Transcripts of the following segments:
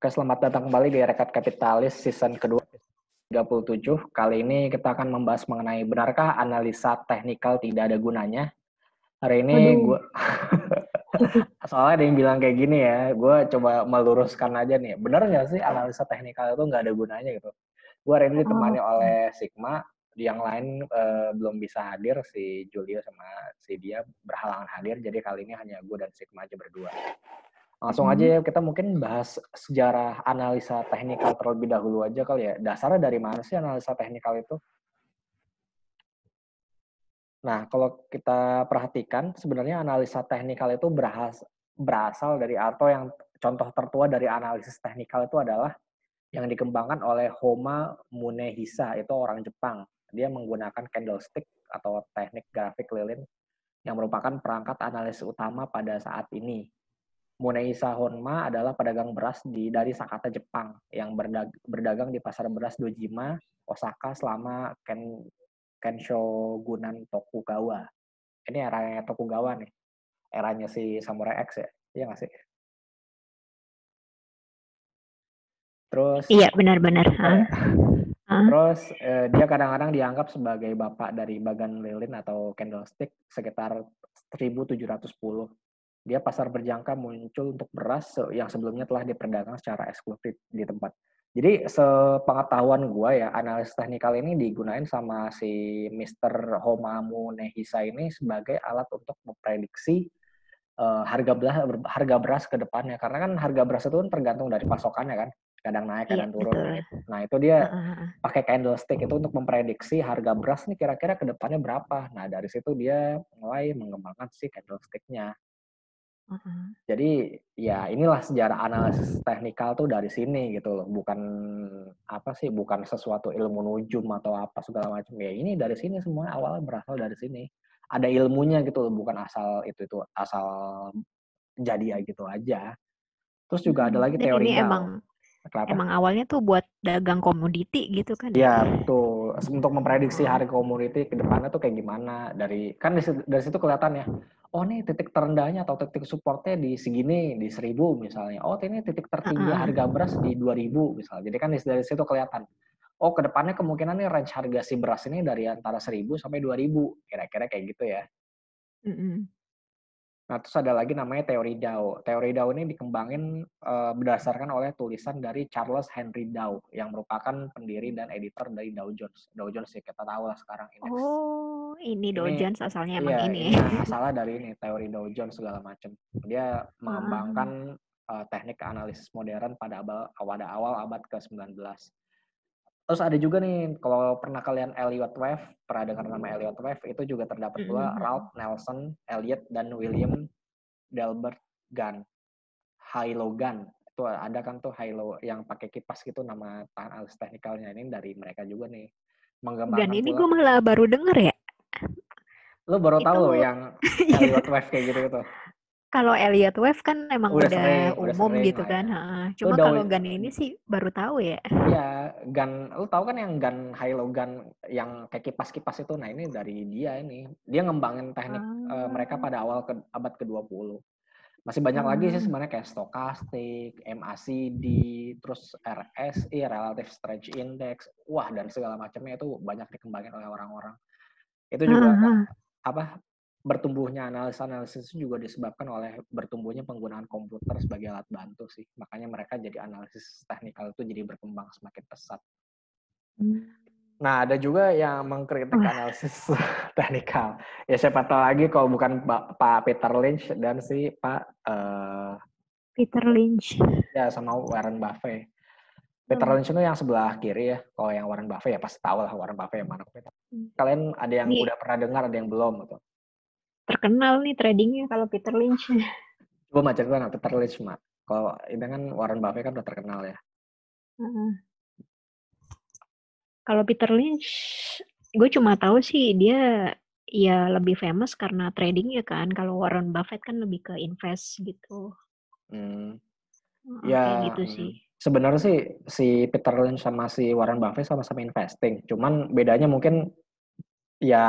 Oke, selamat datang kembali di Rekat Kapitalis season kedua 37. Kali ini kita akan membahas mengenai benarkah analisa teknikal tidak ada gunanya. Hari ini Waduh. gue soalnya ada yang bilang kayak gini ya, gue coba meluruskan aja nih. Benar nggak sih analisa teknikal itu nggak ada gunanya gitu? Gue hari ini ditemani Oke. oleh Sigma, yang lain belum bisa hadir, si Julio sama si dia berhalangan hadir, jadi kali ini hanya gue dan Sigma aja berdua. Langsung aja ya, kita mungkin bahas sejarah analisa teknikal terlebih dahulu aja kali ya. Dasarnya dari mana sih analisa teknikal itu? Nah, kalau kita perhatikan, sebenarnya analisa teknikal itu berasal dari, atau yang contoh tertua dari analisis teknikal itu adalah yang dikembangkan oleh Homa Munehisa, itu orang Jepang. Dia menggunakan candlestick atau teknik grafik lilin yang merupakan perangkat analisis utama pada saat ini. Munehisa Honma adalah pedagang beras dari Sakata, Jepang, yang berdagang di pasar beras Dojima, Osaka selama Kenshogunan Tokugawa. Ini eranya Tokugawa nih, eranya si Samurai X ya, iya nggak sih? Terus, Iya, benar-benar. terus dia kadang-kadang dianggap sebagai bapak dari bagan lilin atau candlestick sekitar 1710. Dia pasar berjangka muncul untuk beras yang sebelumnya telah diperdagangkan secara eksklusif di tempat. Jadi sepengetahuan gue ya, analis teknikal ini digunain sama si Mr. Homamu Nehisa ini sebagai alat untuk memprediksi harga beras ke depannya. Karena kan harga beras itu kan tergantung dari pasokannya kan, kadang naik, Iya, kadang turun. betul. Nah itu dia pakai candlestick itu untuk memprediksi harga beras nih kira-kira ke depannya berapa. Nah dari situ dia mulai mengembangkan si candlesticknya. Jadi ya inilah sejarah analisis teknikal tuh dari sini gitu loh, bukan apa sih, bukan sesuatu ilmu nujum atau apa segala macam. Ya ini dari sini semua awalnya berasal dari sini. Ada ilmunya gitu loh, bukan asal itu asal jadi gitu aja. Terus juga ada lagi Dan teori ini Dow. emang Kenapa? emang awalnya tuh buat dagang komoditi gitu kan ya? Ya betul. Untuk memprediksi Oh. harga komoditi ke depannya tuh kayak gimana. Dari situ kelihatan ya. Oh nih titik terendahnya atau titik supportnya di segini, di 1000 misalnya. Oh ini titik tertinggi harga beras di 2000 misalnya. Jadi kan dari situ kelihatan. Oh ke depannya kemungkinan nih range harga si beras ini dari antara 1000 sampai 2000. Kira-kira kayak gitu ya. Nah, terus ada lagi namanya teori Dow. Teori Dow ini dikembangin berdasarkan oleh tulisan dari Charles Henry Dow yang merupakan pendiri dan editor dari Dow Jones. Dow Jones ya kita tahu lah sekarang indeks. Oh, ini Dow Ini Jones asalnya emang iya, ini ini ya. asalnya dari ini teori Dow Jones segala macam. Dia mengembangkan teknik analisis modern pada awal abad ke-19. Terus ada juga nih, kalau pernah kalian Elliott Wave, pernah dengar nama Elliott Wave, itu juga terdapat pula Ralph Nelson, Elliott, dan William Delbert Gunn. Hilo Gun. Itu ada kan tuh Hilo yang pakai kipas gitu, nama analis teknikalnya ini dari mereka juga nih. Dan Mengembangkan ini pula. gue malah baru denger ya. Lo baru tahu lo Itu yang iya. Elliott Wave kayak gitu gitu. Kalau Elliott Wave kan emang udah Udah umum sering gitu lah kan. ya. Lo Cuma kalau Gun ini sih baru tahu ya. ya gun, lo tahu kan yang gun Hilo Gun yang kayak kipas-kipas itu. Nah, ini dari dia ini. Dia ngembangin teknik mereka pada awal abad ke-20. Masih banyak lagi sih sebenarnya kayak stokastik, MACD, terus RSI, Relative Stretch Index, wah dan segala macamnya itu banyak dikembangin oleh orang-orang. Itu juga apa bertumbuhnya analisis itu juga disebabkan oleh bertumbuhnya penggunaan komputer sebagai alat bantu sih. Makanya mereka jadi analisis teknikal itu jadi berkembang semakin pesat. Nah, ada juga yang mengkritik Wah, analisis teknikal. Ya siapa tahu lagi kalau bukan Pak Peter Lynch dan si Pak Peter Lynch. ya sama Warren Buffett. Peter Lynch itu yang sebelah kiri ya. Kalau yang Warren Buffett ya pasti tahu lah Warren Buffett yang mana. Kalian ada yang Ini udah pernah dengar, ada yang belum gitu. terkenal nih tradingnya kalau Peter Lynch. Gue mau cerita nah, Peter Lynch mah. Kalau ini kan Warren Buffett kan udah terkenal ya. Kalau Peter Lynch, gue cuma tahu sih dia ya lebih famous karena trading ya kan. Kalau Warren Buffett kan lebih ke invest gitu. Hmm, Kayak ya gitu sih. sebenarnya sih si Peter Lynch sama si Warren Buffett sama-sama investing. Cuman bedanya mungkin ya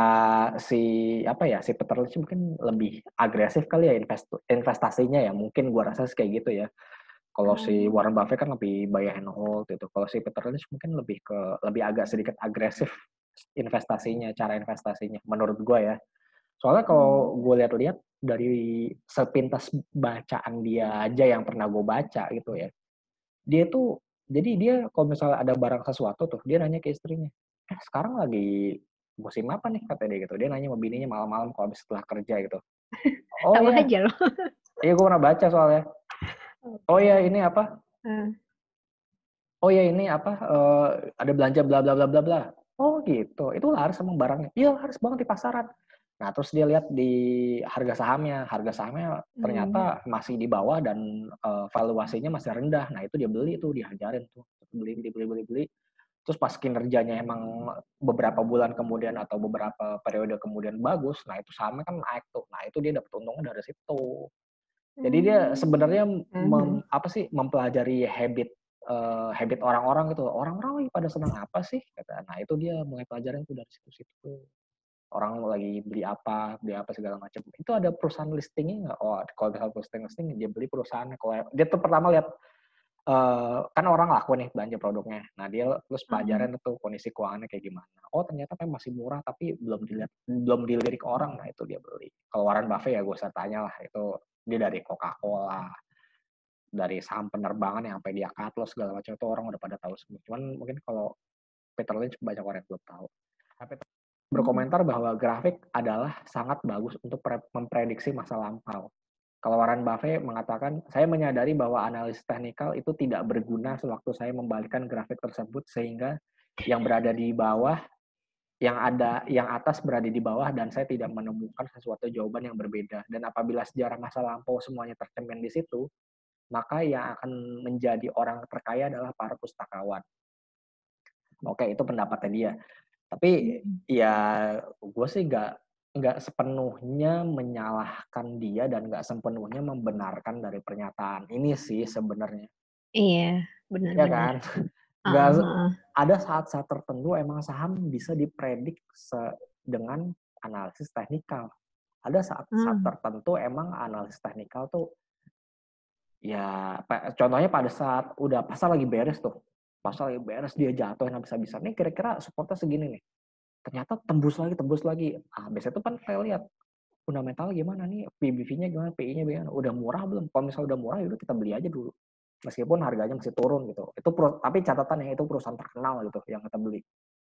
si apa ya si Peter Lynch mungkin lebih agresif kali ya investasinya ya. Mungkin gua rasa kayak gitu ya. Kalau si Warren Buffett kan lebih buy and hold gitu. Kalau si Peter Lynch mungkin lebih agak sedikit agresif investasinya, cara investasinya menurut gue ya. Soalnya kalau gue lihat-lihat dari sepintas bacaan dia aja yang pernah gue baca gitu ya. Jadi dia kalau misalnya ada barang sesuatu tuh, dia nanya ke istrinya, sekarang lagi musim apa nih kata dia gitu. Dia nanya sama bininya malam-malam kalau habis setelah kerja gitu. Oh Tahu iya, aja loh. iya gue pernah baca soalnya. Oh iya ini apa? Oh ya ini apa? Ada belanja bla bla bla bla bla. Oh gitu. Itu laris sama barangnya. Iya laris banget di pasaran. Nah terus dia lihat di harga sahamnya ternyata masih di bawah dan valuasinya masih rendah. Nah itu dia beli tuh, dihajarin tuh, beli. Terus pas kinerjanya emang beberapa bulan kemudian atau beberapa periode kemudian bagus, nah itu sahamnya kan naik tuh. Nah itu dia dapat untungnya dari situ. Jadi dia sebenarnya mempelajari habit orang-orang gitu. Orang-orang lagi pada senang apa sih? Kata. Nah itu dia mulai pelajaran tuh dari situ. Orang lagi beli apa segala macam. Itu ada perusahaan listingnya nggak? Oh kalau misalnya listing dia beli perusahaan. Kalau dia tuh pertama lihat kan orang laku nih belanja produknya. Nah dia terus pelajaran tuh kondisi keuangannya kayak gimana. Oh ternyata kan masih murah tapi belum dilirik orang. Nah itu dia beli. Kalau Warren Buffett ya gue usah tanya lah itu dia dari Coca-Cola, dari saham penerbangan yang sampai dia cut loss segala macam itu orang udah pada tahu semua. Cuman mungkin kalau Peter Lynch banyak orang yang belum tahu. Tapi berkomentar bahwa grafik adalah sangat bagus untuk memprediksi masa lampau. Kalau Warren Buffett mengatakan, saya menyadari bahwa analisis teknikal itu tidak berguna sewaktu saya membalikkan grafik tersebut sehingga yang berada di bawah, yang atas berada di bawah dan saya tidak menemukan sesuatu jawaban yang berbeda. Dan apabila sejarah masa lampau semuanya tercermin di situ, maka yang akan menjadi orang terkaya adalah para pustakawan. Oke, itu pendapatnya dia. Tapi ya gue sih nggak sepenuhnya menyalahkan dia dan nggak sepenuhnya membenarkan dari pernyataan ini sih sebenarnya. Iya, Ya benar-benar. kan? Nggak ada saat-saat tertentu emang saham bisa dipredik dengan analisis teknikal. Ada saat-saat tertentu emang analisis teknikal tuh ya contohnya pada saat udah pasar lagi beres tuh. Pasar lagi beres dia jatuh habis-habisan. Nih kira-kira supportnya segini nih. Ternyata tembus lagi. Biasanya tuh kan saya lihat fundamental gimana nih, PBV-nya gimana, PI-nya gimana, udah murah belum? Kalau misalnya udah murah, yaudah kita beli aja dulu. Meskipun harganya masih turun gitu. Tapi catatannya itu perusahaan terkenal gitu yang kita beli.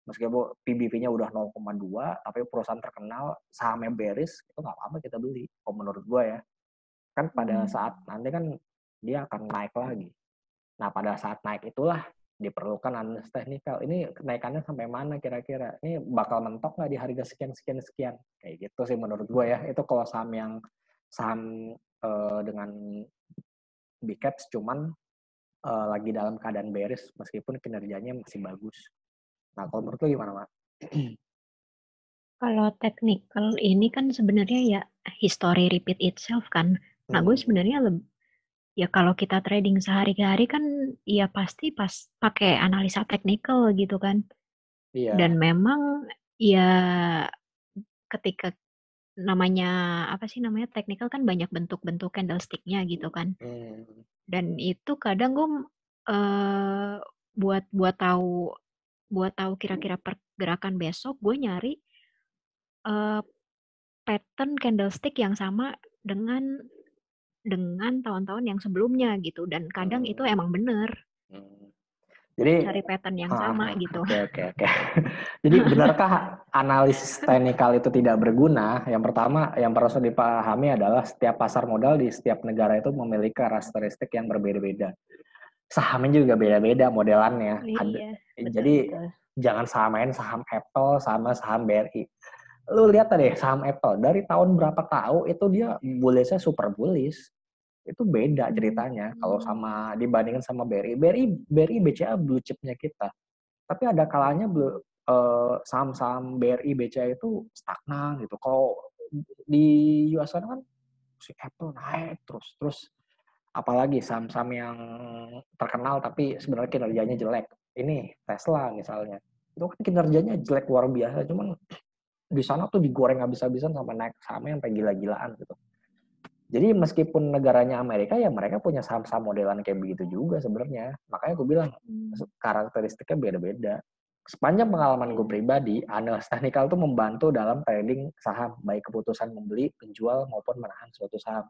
Meskipun PBV-nya udah 0,2, tapi perusahaan terkenal, sahamnya bearish, itu nggak apa-apa kita beli. Kalau menurut gue ya. Kan pada saat nanti kan dia akan naik lagi. Nah pada saat naik itulah diperlukan analisis teknikal. Ini kenaikannya sampai mana kira-kira? Ini bakal mentok nggak di harga sekian? Kayak gitu sih menurut gue ya. Itu kalau saham dengan big caps cuman lagi dalam keadaan bearish meskipun kinerjanya masih bagus. Nah kalau menurut lo gimana, Mak? Kalau technical ini kan sebenarnya ya history repeat itself kan. Nah, gue sebenarnya ya kalau kita trading sehari-hari kan ya pasti pas pakai analisa teknikal gitu kan. Dan Iya. memang ya ketika namanya apa sih namanya teknikal kan banyak bentuk-bentuk candlestick-nya gitu kan. Dan itu kadang gue eh, buat buat tahu kira-kira pergerakan besok gue nyari eh, pattern candlestick yang sama dengan tahun-tahun yang sebelumnya gitu dan kadang itu emang bener Jadi, cari pattern yang sama gitu. oke. Jadi benarkah analisis teknikal itu tidak berguna? Yang pertama, yang perlu dipahami adalah setiap pasar modal di setiap negara itu memiliki karakteristik yang berbeda-beda. Sahamnya juga beda-beda modelannya. Iya, Jadi betul. jangan samain saham Apple sama saham BRI. Lu lihat tadi saham Apple dari tahun berapa tahu itu dia bullishnya super bullish. Itu beda ceritanya kalau sama dibandingkan sama BRI BCA blue chipnya kita. Tapi ada kalanya saham-saham BRI BCA itu stagnan gitu. Kalau di US kan si Apple naik terus apalagi saham-saham yang terkenal tapi sebenarnya kinerjanya jelek. Ini Tesla misalnya. Itu kan kinerjanya jelek luar biasa, cuman di sana tuh digoreng habis-habisan sampai naik sahamnya sampai gila-gilaan gitu. Jadi meskipun negaranya Amerika, ya mereka punya saham-saham modelan kayak begitu juga sebenarnya. Makanya gue bilang karakteristiknya beda-beda. Sepanjang pengalaman gue pribadi, analis teknikal itu membantu dalam trading saham, baik keputusan membeli, menjual maupun menahan suatu saham.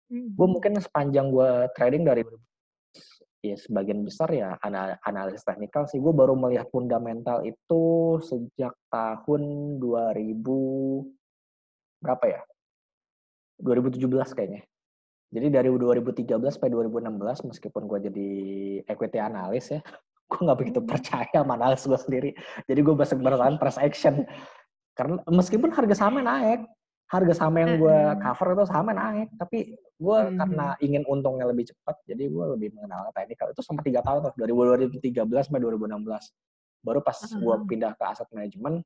Gue mungkin sepanjang gue trading dari ya sebagian besar ya analis teknikal sih. Gue baru melihat fundamental itu sejak tahun 2000 berapa ya? 2017 kayaknya. Jadi dari 2013 sampai 2016 meskipun gue jadi equity analis ya, gue nggak begitu percaya sama analis gue sendiri. Jadi gue berdasarkan price action. Karena meskipun harga sahamnya naik, harga saham yang gue cover itu sahamnya naik, tapi gue karena ingin untungnya lebih cepat, jadi gue lebih mengenal teknikal. Itu sampai 3 tahun tuh, dari 2013 sampai 2016. Baru pas gue pindah ke aset manajemen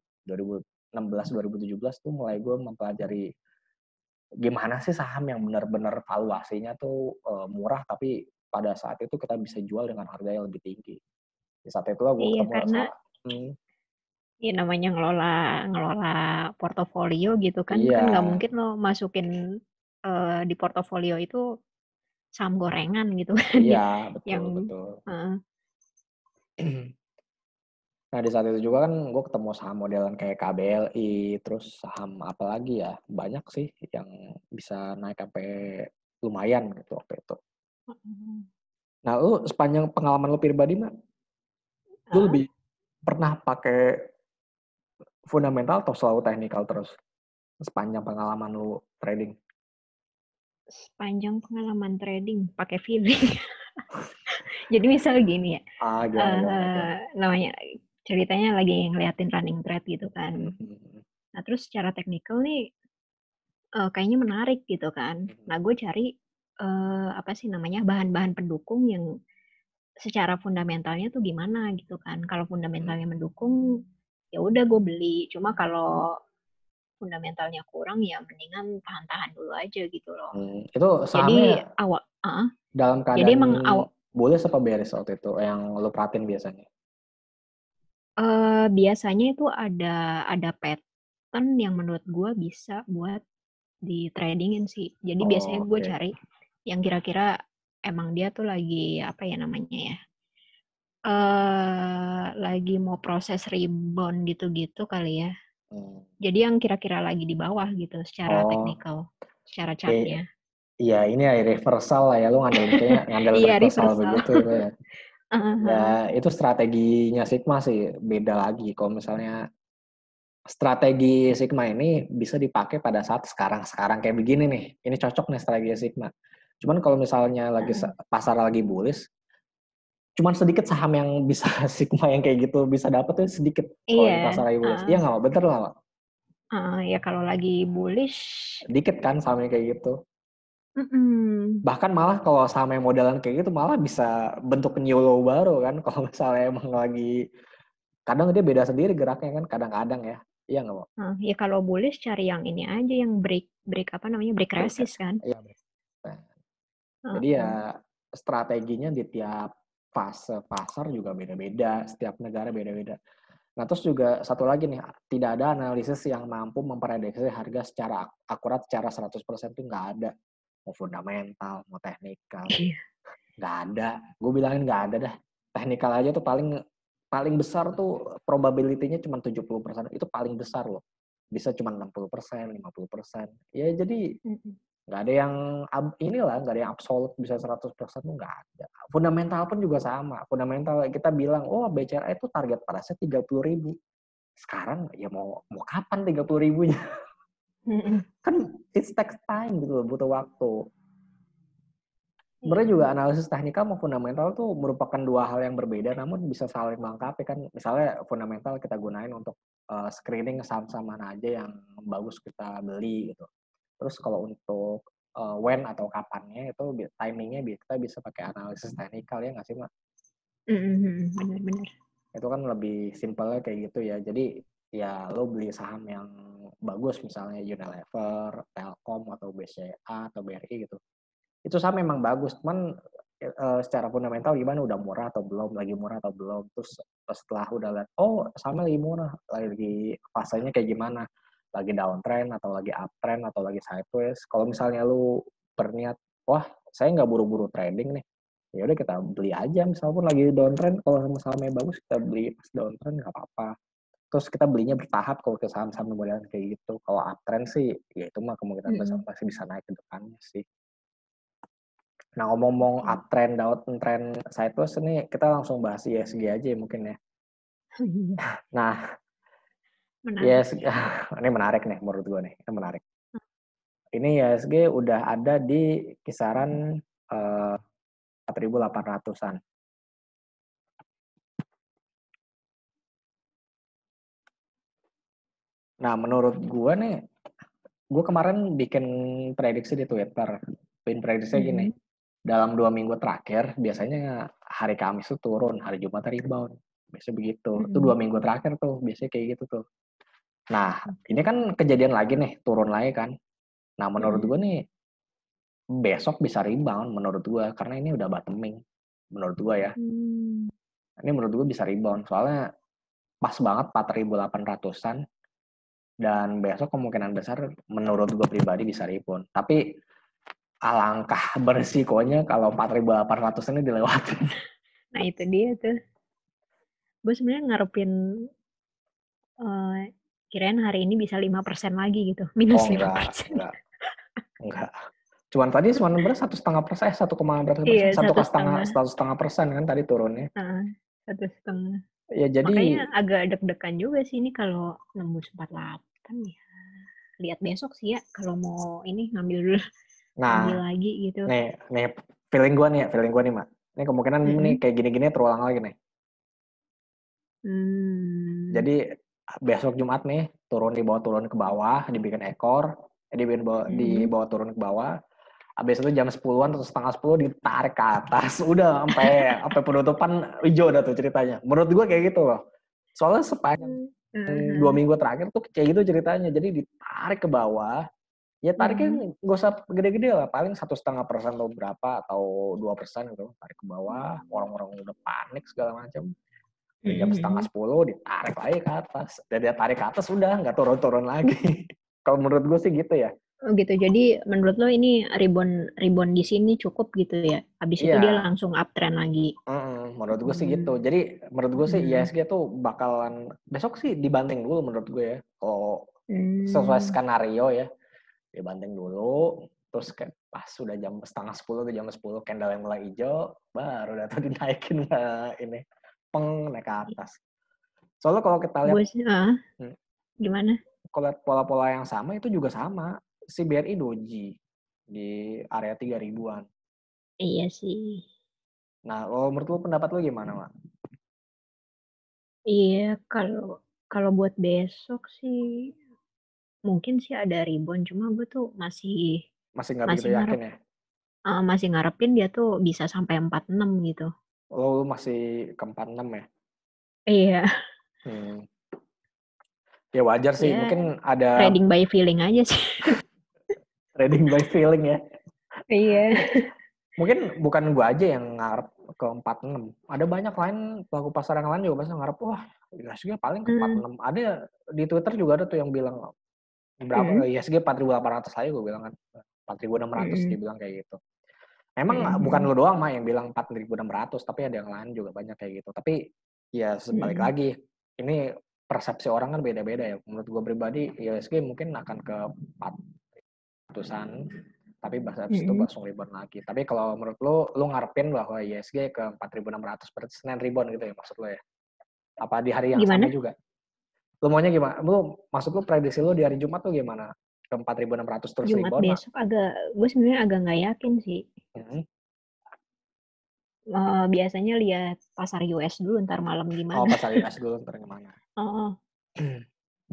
2016-2017 tuh mulai gue mempelajari gimana sih saham yang benar-benar valuasinya tuh murah, tapi pada saat itu kita bisa jual dengan harga yang lebih tinggi. Di saat itulah gue Iya, ketemu karena ya namanya ngelola portofolio gitu kan iya, nggak mungkin lo masukin di portofolio itu saham gorengan gitu kan iya, yang betul. Nah di saat itu juga kan gue ketemu saham modelan kayak KBLI, terus saham apa lagi ya, banyak sih yang bisa naik sampai lumayan gitu waktu itu. Nah lu sepanjang pengalaman lu pribadi mah, lu lebih pernah pakai fundamental atau selalu technical terus? Sepanjang pengalaman lu trading. Sepanjang pengalaman trading pakai feeling. Jadi misal gini ya, Gimana? namanya ceritanya lagi ngeliatin running trade gitu kan. Nah terus secara teknikal nih kayaknya menarik gitu kan. Nah gue cari apa sih namanya bahan-bahan pendukung yang secara fundamentalnya tuh gimana gitu kan. Kalau fundamentalnya mendukung ya udah gue beli. Cuma kalau fundamentalnya kurang ya mendingan tahan-tahan dulu aja gitu loh. Itu Jadi sahamnya awal dalam jadi keadaan emang bullish apa bearish waktu itu yang lu perhatiin biasanya? biasanya itu ada pattern yang menurut gue bisa buat di tradingin sih. Jadi biasanya gue Oke. cari yang kira-kira emang dia tuh lagi apa ya namanya ya, lagi mau proses rebound gitu-gitu kali ya. Jadi yang kira-kira lagi di bawah gitu secara Oh, teknikal, secara kayak chartnya. iya ini ya reversal lah ya, lu ngandelin Iya reversal reversal. begitu itu ya. Ya itu strateginya Sigma sih beda lagi. Kalau misalnya strategi Sigma ini bisa dipakai pada saat sekarang kayak begini nih. Ini cocok nih strategi Sigma. Cuman kalau misalnya lagi pasar lagi bullish, cuman sedikit saham yang bisa Sigma yang kayak gitu bisa dapat tuh sedikit kalau Iya. lagi pasar lagi bullish. Iya nggak, bener nggak? Ya kalau lagi bullish. Sedikit kan sahamnya kayak gitu. Mm-mm. Bahkan malah kalau saham yang modelan kayak gitu malah bisa bentuk new low baru kan. Kalau misalnya emang lagi, kadang dia beda sendiri geraknya kan, kadang-kadang ya. Iya nggak mau? Ya kalau bullish cari yang ini aja yang break apa namanya break resist kan. Iya. Nah, jadi ya strateginya di tiap fase pasar juga beda-beda, setiap negara beda-beda. Nah terus juga satu lagi nih, tidak ada analisis yang mampu memprediksi harga secara akurat secara 100% tuh nggak ada. Mau fundamental, mau teknikal, Iya. nggak ada. Gue bilangin nggak ada dah. Teknikal aja tuh paling besar tuh probability-nya cuma 70%. Itu paling besar loh. Bisa cuma 60%, 50%. Ya jadi nggak ada yang nggak ada yang absolut bisa 100% tuh nggak ada. Fundamental pun juga sama. Fundamental kita bilang, oh BCRA itu target price-nya 30.000. Sekarang ya mau kapan 30.000-nya? Kan it takes time gitu loh, butuh waktu. Sebenarnya juga analisis teknikal mau fundamental tuh merupakan dua hal yang berbeda, namun bisa saling melengkapi kan. Misalnya fundamental kita gunain untuk screening saham-saham mana aja yang bagus kita beli gitu. Terus kalau untuk when atau kapannya itu timingnya kita bisa pakai analisis teknikal ya nggak sih Mak? Benar-benar. Itu kan lebih simpelnya kayak gitu ya. Jadi ya lo beli saham yang bagus misalnya Unilever, Telkom atau BCA atau BRI gitu. Itu saham memang bagus, cuman secara fundamental gimana, udah murah atau belum, lagi murah atau belum. Terus setelah udah lihat, oh sahamnya lagi murah, lagi fasenya kayak gimana. lagi downtrend atau lagi uptrend atau lagi sideways. Kalau misalnya lu berniat, wah saya nggak buru-buru trading nih, ya udah kita beli aja. Misalnya lagi downtrend, kalau sahamnya bagus kita beli pas downtrend nggak apa-apa. Terus kita belinya bertahap kalau ke saham-saham modern kayak gitu. Kalau uptrend sih, ya itu mah kemungkinan besar pasti bisa naik ke depannya sih. Nah ngomong-ngomong uptrend, downtrend, sideways ini kita langsung bahas ISG aja ya mungkin ya. Nah, Menarik. ini menarik nih menurut gue nih, ini menarik. Ini ISG udah ada di kisaran 4.800-an. Nah, menurut gue nih, gue kemarin bikin prediksi di Twitter. Bikin prediksinya gini, dalam 2 minggu terakhir, biasanya hari Kamis itu turun, hari Jumat rebound. Biasanya begitu. Itu 2 minggu terakhir tuh, biasanya kayak gitu tuh. Nah, ini kan kejadian lagi nih, turun lagi kan. Nah, menurut gue nih, besok bisa rebound menurut gue, karena ini udah bottoming. Menurut gue ya. Ini menurut gue bisa rebound, soalnya pas banget 4.800-an. Dan besok kemungkinan besar menurut gue pribadi bisa rebound. Tapi alangkah bersikonya kalau 4.800 ini dilewati. Nah itu dia tuh. Gue sebenarnya ngarepin kirain hari ini bisa 5% lagi gitu. Minus 5%. Enggak. Cuman tadi berapa 1,5%, 1,5%, Iya, 1,5% kan tadi turunnya. 1,5. Ya jadi makanya agak deg-degan juga sih ini kalau nembus 48 ya. Lihat besok sih ya kalau mau ini ngambil lagi gitu. Nih feeling gue nih Mak. Ini kemungkinan nih kayak gini-gini terulang lagi nih. Jadi besok Jumat nih turun ke bawah, dibikin ekor, dibawa turun ke bawah. Habis itu jam 10-an atau setengah 10 ditarik ke atas. Udah sampai penutupan hijau udah tuh ceritanya. Menurut gue kayak gitu loh. Soalnya sepanjang 2 minggu terakhir tuh kayak gitu ceritanya. Jadi ditarik ke bawah. Ya tariknya nggak usah gede-gede lah. Paling 1,5% atau berapa atau 2% gitu. Tarik ke bawah. Orang-orang udah panik segala macam. Jam setengah 10 ditarik lagi ke atas. Dan dia tarik ke atas udah nggak turun-turun lagi. Kalau menurut gue sih gitu ya. Oh gitu. Jadi menurut lo ini rebound di sini cukup gitu ya. Habis itu dia langsung uptrend lagi. Menurut gue sih gitu. Jadi menurut gue sih ISG tuh bakalan besok sih dibanting dulu menurut gue ya. Kalau sesuai skenario ya, dibanting dulu. Terus kayak pas sudah jam setengah 10 atau jam 10 candle yang mulai hijau, baru dah tuh dinaikin ini naik ke atas. Soalnya kalau kita lihat gimana? Kalau lihat pola-pola yang sama itu juga sama. Si BRI doji di area 3.000-an. Iya sih. Nah, menurut lu pendapat lu gimana, Mak? Iya, kalau buat besok sih mungkin sih ada rebound, cuma gue tuh masih nggak begitu yakin ya? masih ngarepin dia tuh bisa sampai 46 gitu. Lu masih ke 46 ya? Iya. Ya wajar sih, mungkin ada trading by feeling aja sih. trading by feeling ya. Iya. Mungkin bukan gua aja yang ngarep ke 46. Ada banyak lain pelaku pasar yang lain juga pasti ngarep, wah ISG paling ke 46. Ada di Twitter juga ada tuh yang bilang berapa ISG 4.800 aja, gue bilang kan 4.600 dia bilang kayak gitu. Emang bukan lu doang mah yang bilang 4.600, tapi ada yang lain juga banyak kayak gitu. Tapi ya sebalik lagi, ini persepsi orang kan beda-beda ya. Menurut gue pribadi ISG mungkin akan ke 400-an, tapi habis itu langsung rebound lagi. Tapi kalau menurut lu ngarepin bahwa ISG ke 4.600 berarti Senin rebound gitu ya maksud lu ya? Apa di hari yang sama juga? Lu maunya gimana? Maksud lu prediksi lu di hari Jumat tuh gimana? Ke 4.600 terus Jumat rebound? besok gue sebenarnya agak nggak yakin sih. Biasanya lihat pasar US dulu ntar malam gimana. Pasar US dulu ntar gimana.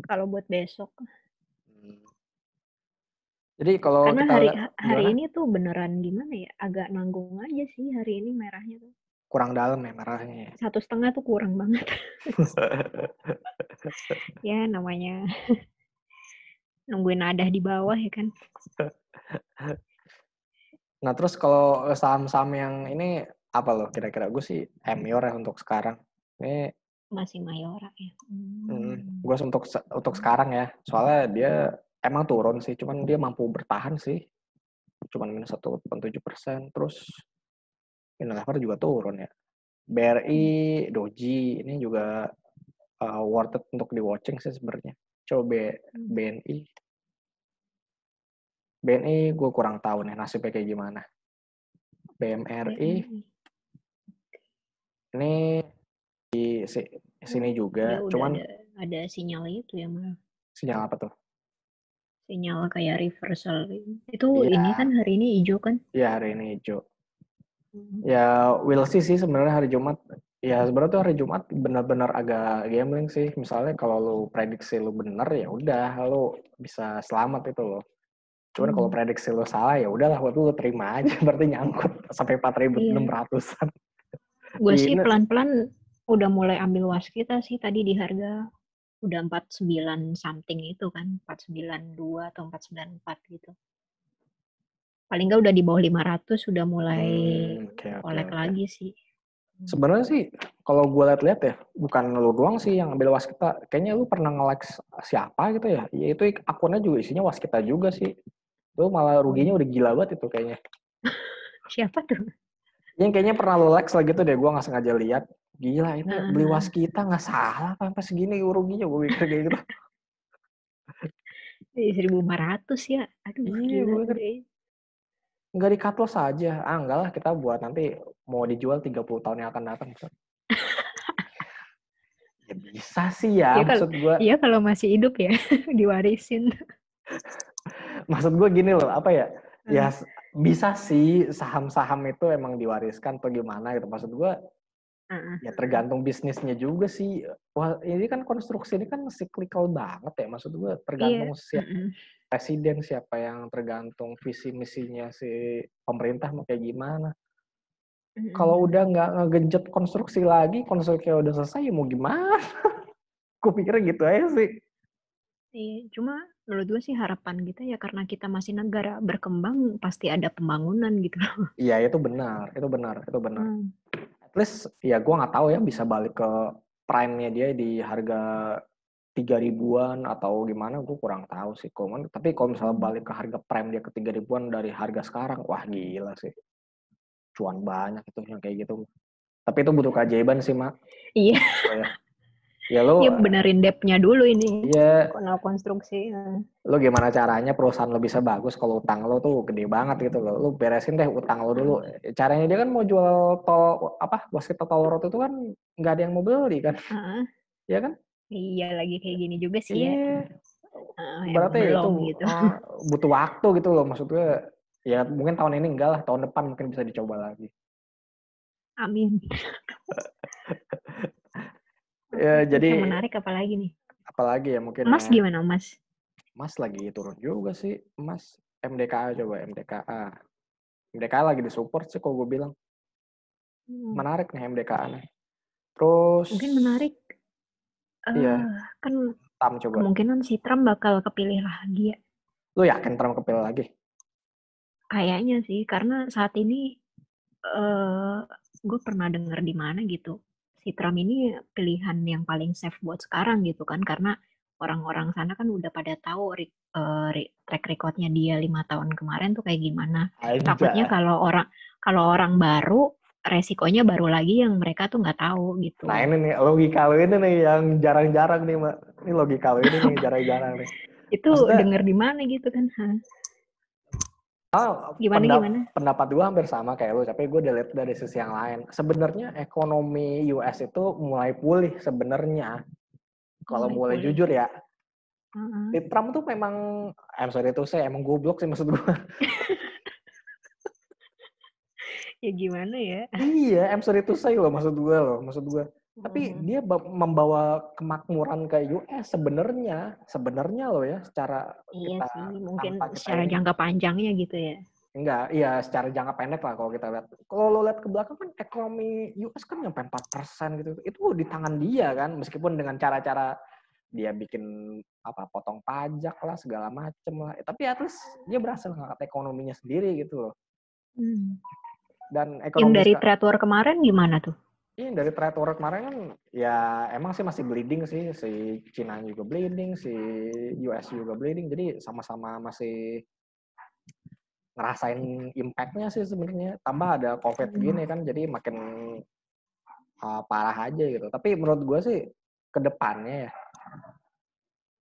Kalau buat besok. Jadi kalau karena kita hari ini tuh beneran gimana ya, agak nanggung aja sih hari ini merahnya tuh. Kurang dalam ya merahnya. 1,5 tuh kurang banget. Ya namanya nungguin nadah di bawah ya kan. Nah terus kalau saham-saham yang ini apa loh kira-kira? Gue sih Emior ya untuk sekarang. Ini Masih Mayora ya. Gue untuk sekarang ya, soalnya dia emang turun sih, cuman dia mampu bertahan sih, cuman minus 1,7%. Terus Unilever juga turun ya. BRI, Doji ini juga worth it untuk di watching sih sebenarnya. Coba BNI, gue kurang tahu nih nasibnya kayak gimana. BMRI ini di sini juga, cuman ada sinyal itu ya, Mal. Sinyal apa tuh? Sinyal kayak reversal. Itu Iya. ini kan hari ini hijau kan? Iya, hari ini hijau. Ya, we'll see sih sebenarnya hari Jumat. Ya, sebenarnya tuh hari Jumat benar-benar agak gambling sih. Misalnya kalau lu prediksi lu bener ya udah lu bisa selamat itu loh. Cuman kalau prediksi lu salah ya udahlah waktu lu terima aja berarti nyangkut sampai 4.600-an. Gue sih pelan-pelan udah mulai ambil waskita sih tadi di harga udah 49 something itu kan, 492 atau 494 gitu. Paling nggak udah di bawah 500 udah mulai kolek lagi sih. Sebenarnya sih kalau gue lihat-lihat ya, bukan lu doang sih yang ambil waskita. Kayaknya lu pernah nge-like siapa gitu ya. Ya itu akunnya juga isinya waskita juga sih. Lu malah ruginya udah gila banget itu kayaknya. Siapa tuh? Yang kayaknya pernah lo like lah gitu deh, gue gak sengaja lihat. Gila ini beli waskita gak salah sampai segini ruginya, gue mikir kayak gitu. 1.500 ya. Aduh gila tuh deh. Nggak di cut loss aja. Enggak lah, kita buat nanti mau dijual 30 tahun yang akan datang. Ya bisa sih ya, maksud gue. Iya kalau masih hidup ya, diwarisin. Maksud gue gini loh, apa ya? Ya bisa sih saham-saham itu emang diwariskan atau gimana gitu. Maksud gue ya tergantung bisnisnya juga sih. Wah, ini kan konstruksi ini kan cyclical banget ya. Maksud gue tergantung siapa presiden, siapa yang tergantung visi misinya si pemerintah mau kayak gimana. Kalau udah nggak ngegenjot konstruksi lagi, konstruksi udah selesai ya mau gimana? Gue pikirnya gitu aja sih. Iya, cuma menurut gue sih harapan kita ya karena kita masih negara berkembang pasti ada pembangunan gitu. Iya itu benar. At least ya gue nggak tahu ya bisa balik ke prime-nya dia di harga 3.000-an atau gimana, gue kurang tahu sih. Tapi kalau misalnya balik ke harga prime dia ke 3.000-an dari harga sekarang, wah gila sih. Cuan banyak itu yang kayak gitu. Tapi itu butuh keajaiban sih, Mak. Iya. Ya lo benerin debt-nya dulu ini. Iya. Kalau konstruksi. Lo gimana caranya perusahaan lo bisa bagus kalau utang lo tuh gede banget gitu lo. Lo beresin deh utang lo dulu. Caranya dia kan mau jual tol waskita tol road itu kan nggak ada yang mau beli kan. Iya kan? Iya lagi kayak gini juga sih ya. Berarti itu gitu. butuh waktu gitu loh, maksudnya ya mungkin tahun ini enggak lah, tahun depan mungkin bisa dicoba lagi. Amin. Ya, jadi yang menarik apalagi nih? Apalagi ya mungkin Emas ya. Gimana Mas? Emas lagi turun juga sih, emas MDKA coba MDKA. MDKA lagi disupport sih kalau gue bilang. Menarik nih MDKA nih. Terus mungkin menarik. Kan Trump coba. Kemungkinan si Trump bakal kepilih lagi ya. Lu yakin Trump kepilih lagi? Kayaknya sih, karena saat ini gue pernah dengar di mana gitu. Si Trump ini pilihan yang paling safe buat sekarang gitu kan, karena orang-orang sana kan udah pada tahu track recordnya dia 5 tahun kemarin tuh kayak gimana. Takutnya kalau orang baru resikonya baru lagi yang mereka tuh nggak tahu gitu. Nah ini nih logika lo ini nih yang jarang-jarang nih Mbak. Ini logika lo ini nih jarang-jarang nih. Itu denger di mana gitu kan? Gimana? Pendapat gue hampir sama kayak lo, tapi gue udah lihat dari sisi yang lain. Sebenarnya ekonomi US itu mulai pulih sebenarnya. Kalau mulai jujur ya. Trump tuh memang, emang goblok sih maksud gue. Ya gimana ya? Iya, maksud gue. Tapi dia membawa kemakmuran ke US sebenarnya loh ya, secara iya kita sih, mungkin secara jangka panjangnya gitu ya. Enggak, iya secara jangka pendek lah kalau kita lihat. Kalau lo lihat ke belakang kan ekonomi US kan nyampe 4% gitu. Itu di tangan dia kan, meskipun dengan cara-cara dia bikin potong pajak lah segala macem lah. Tapi at least dia berhasil ngangkat ekonominya sendiri gitu loh. Dan ekonomi yang dari trade war kemarin gimana tuh? Iya, dari trade war kemarin kan ya emang sih masih bleeding sih, si Cina juga bleeding, si US juga bleeding, jadi sama-sama masih ngerasain impact-nya sih sebenarnya. Tambah ada COVID gini kan, jadi makin parah aja gitu. Tapi menurut gue sih ke depannya ya,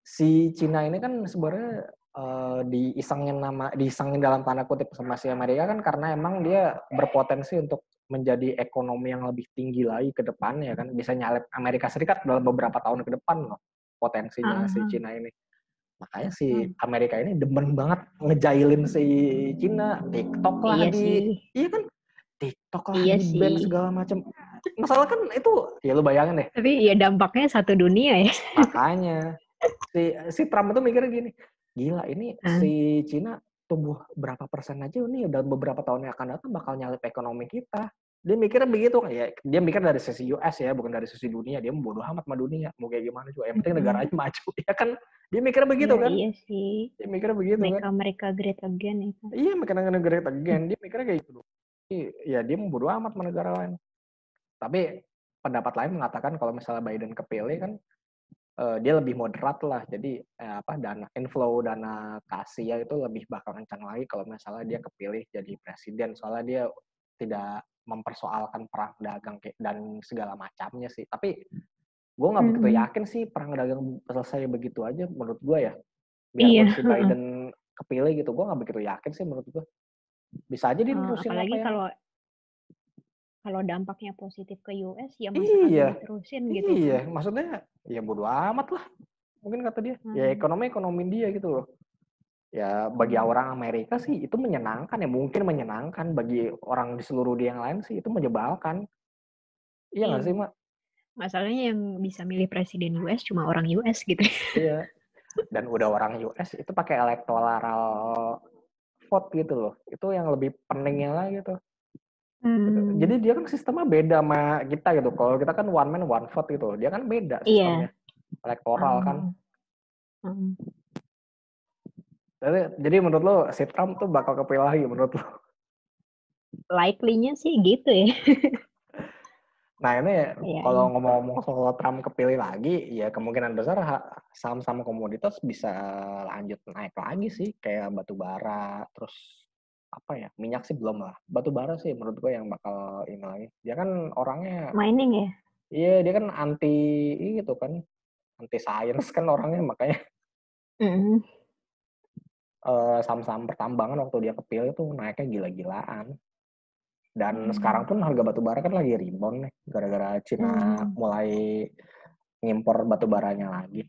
si Cina ini kan sebenarnya diisengin dalam tanda kutip sama si Amerika kan karena emang dia berpotensi untuk menjadi ekonomi yang lebih tinggi lagi ke depannya kan, bisa nyalip Amerika Serikat dalam beberapa tahun ke depan loh potensinya si Cina ini. Makanya si Amerika ini demen banget ngejailin si Cina, TikTok lah iya kan, TikTok lah di ban segala macam. Masalah kan itu ya lu bayangin deh. Tapi ya dampaknya satu dunia ya. Makanya si Trump itu mikirnya gini, gila ini si Cina tumbuh berapa persen aja nih dalam beberapa tahun yang akan datang bakal nyalip ekonomi kita. Dia mikirnya begitu, ya dia mikir dari sisi US ya, bukan dari sisi dunia. Dia bodo amat sama dunia, mau kayak gimana juga. Yang penting negaranya maju, ya kan? Dia mikirnya begitu kan? Iya sih. Dia mikirnya begitu kan? Mereka great again itu. Iya, mereka great again. Dia mikirnya kayak gitu. Ya dia mau bodo amat sama negara lain. Tapi pendapat lain mengatakan kalau misalnya Biden kepilih kan dia lebih moderat lah. Jadi dana ke Asia itu lebih bakal kencang lagi kalau misalnya dia kepilih jadi presiden. Soalnya dia tidak mempersoalkan perang dagang dan segala macamnya sih. Tapi gue nggak begitu yakin sih perang dagang selesai begitu aja menurut gue ya. Biarpun si Biden kepilih gitu, gue nggak begitu yakin sih menurut gue. Bisa aja dia nerusin apalagi apa ya. Kalau dampaknya positif ke US ya masa kagak diterusin gitu kan. Iya, maksudnya ya bodo amat lah. Mungkin kata dia, ya ekonomi dia gitu loh. Ya bagi orang Amerika sih itu menyenangkan ya, mungkin menyenangkan. Bagi orang di seluruh dunia yang lain sih itu menyebalkan. Iya nggak sih, Mak? Masalahnya yang bisa milih presiden US cuma orang US gitu. Iya. Dan udah orang US itu pakai electoral vote gitu loh. Itu yang lebih pentingnya lah gitu. Jadi dia kan sistemnya beda sama kita gitu. Kalau kita kan one man one vote gitu. Dia kan beda sistemnya. Elektoral kan. Jadi menurut lo si Trump tuh bakal kepilih lagi menurut lo? Likely-nya sih gitu ya. Nah ini kalau ngomong-ngomong soal Trump kepilih lagi, ya kemungkinan besar saham-saham komoditas bisa lanjut naik lagi sih, kayak batu bara, terus apa ya, minyak sih belum lah. Batu bara sih menurut gue yang bakal ini lagi. Dia kan orangnya mining ya. Iya, dia kan anti itu kan, anti sains kan orangnya, makanya saham-saham pertambangan waktu dia kepilih itu naiknya gila-gilaan. Dan sekarang pun harga batu bara kan lagi rebound nih, gara-gara Cina mulai ngimpor batu baranya lagi.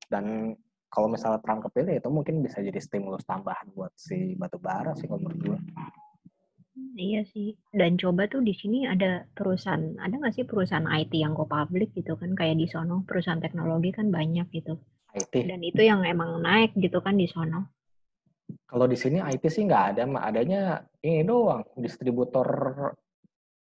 Dan kalau misalnya Trump kepilih itu mungkin bisa jadi stimulus tambahan buat si batu bara sih kalau menurut gue. Iya sih. Dan coba tuh di sini ada nggak sih perusahaan IT yang go public gitu kan, kayak di sono perusahaan teknologi kan banyak gitu. IT. Dan itu yang emang naik gitu kan di sono. Kalau di sini IT sih nggak ada, adanya ini doang, distributor.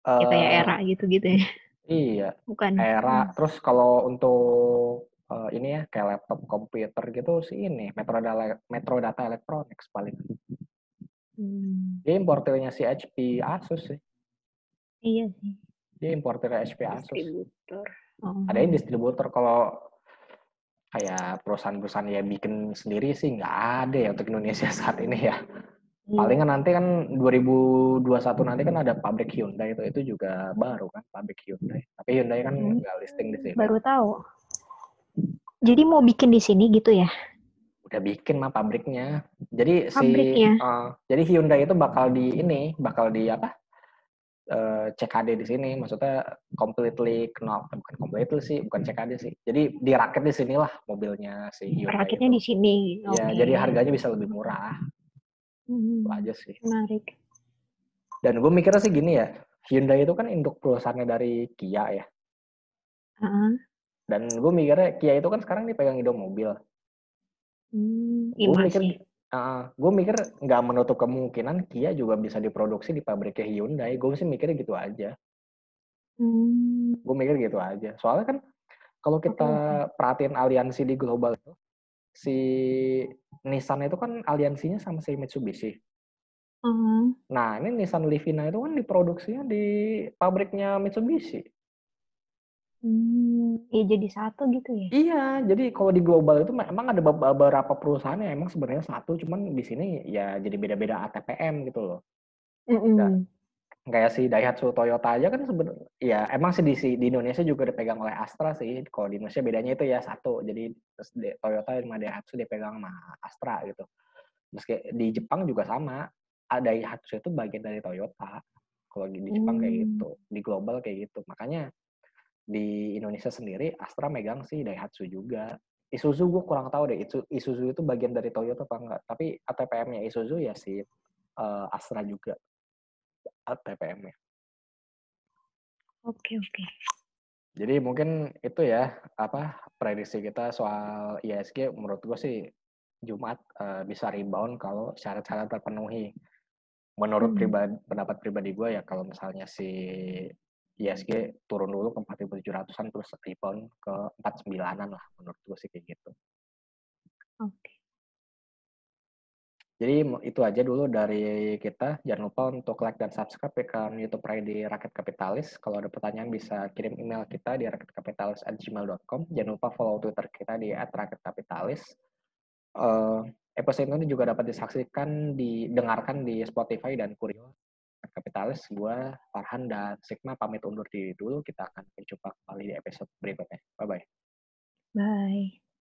Ya kayak era gitu-gitu ya. Iya. Bukan. Era. Terus kalau untuk ini ya kayak laptop komputer gitu sih ini Metro Data Electronics paling. Dia importernya si HP Asus sih. Iya sih. Dia importernya HP Asus. Distributor. Ada yang distributor. Kalau kayak perusahaan-perusahaan ya bikin sendiri sih nggak ada ya untuk Indonesia saat ini ya. Palingan nanti kan 2021 nanti kan ada pabrik Hyundai itu juga baru kan pabrik Hyundai. Tapi Hyundai kan nggak listing di sini. Baru tahu. Jadi mau bikin di sini gitu ya? Udah bikin mah pabriknya. Jadi Pabriknya. Jadi Hyundai itu bakal di apa? CKD di sini, maksudnya bukan completely sih, bukan CKD sih. Jadi dirakit di sinilah mobilnya si Hyundai Rakitnya itu. di sini. Ya, jadi harganya bisa lebih murah. Itu aja sih. Menarik. Dan gue mikirnya sih gini ya, Hyundai itu kan induk perusahaannya dari Kia ya. Dan gue mikirnya Kia itu kan sekarang dipegang Indomobil. Gue mikir nggak menutup kemungkinan Kia juga bisa diproduksi di pabriknya Hyundai. Gue sih mikirnya gitu aja. Gue mikir gitu aja. Soalnya kan kalau kita perhatiin aliansi di global itu, si Nissan itu kan aliansinya sama si Mitsubishi. Nah, ini Nissan Livina itu kan diproduksinya di pabriknya Mitsubishi. Ya jadi satu gitu ya? Iya, jadi kalau di global itu emang ada beberapa perusahaan yang emang sebenarnya satu, cuman di sini ya jadi beda-beda ATPM gitu loh. Nggak Mhm. kayak si Daihatsu Toyota aja kan ya emang sih di Indonesia juga dipegang oleh Astra sih. Kalau di Indonesia bedanya itu ya satu, jadi terus Toyota sama Daihatsu dipegang sama Astra gitu. Meski di Jepang juga sama, Daihatsu itu bagian dari Toyota. Kalau di Jepang kayak Mmm. gitu, di global kayak gitu. Makanya di Indonesia sendiri Astra megang sih Daihatsu juga. Isuzu gue kurang tahu deh, Isuzu itu bagian dari Toyota apa enggak. Tapi ATPM-nya Isuzu ya si Astra juga ATPM-nya. Oke oke. Jadi mungkin itu ya apa prediksi kita soal ISG menurut gue sih Jumat bisa rebound kalau syarat-syarat terpenuhi. Menurut Mhm. pendapat pribadi gue ya kalau misalnya si ISG turun dulu ke 4.700-an terus rebound ke 49-an lah menurut gue sih kayak gitu. Oke. Jadi itu aja dulu dari kita. Jangan lupa untuk like dan subscribe akun YouTube di Rakyat Kapitalis. Kalau ada pertanyaan bisa kirim email kita di rakyatkapitalis@gmail.com. Jangan lupa follow Twitter kita di @rakyatKapitalis. Episode ini juga dapat didengarkan di Spotify dan Kurio. Kapitalis, gue Farhan dan Sigma pamit undur diri dulu. Kita akan berjumpa kembali di episode berikutnya. Bye-bye. Bye.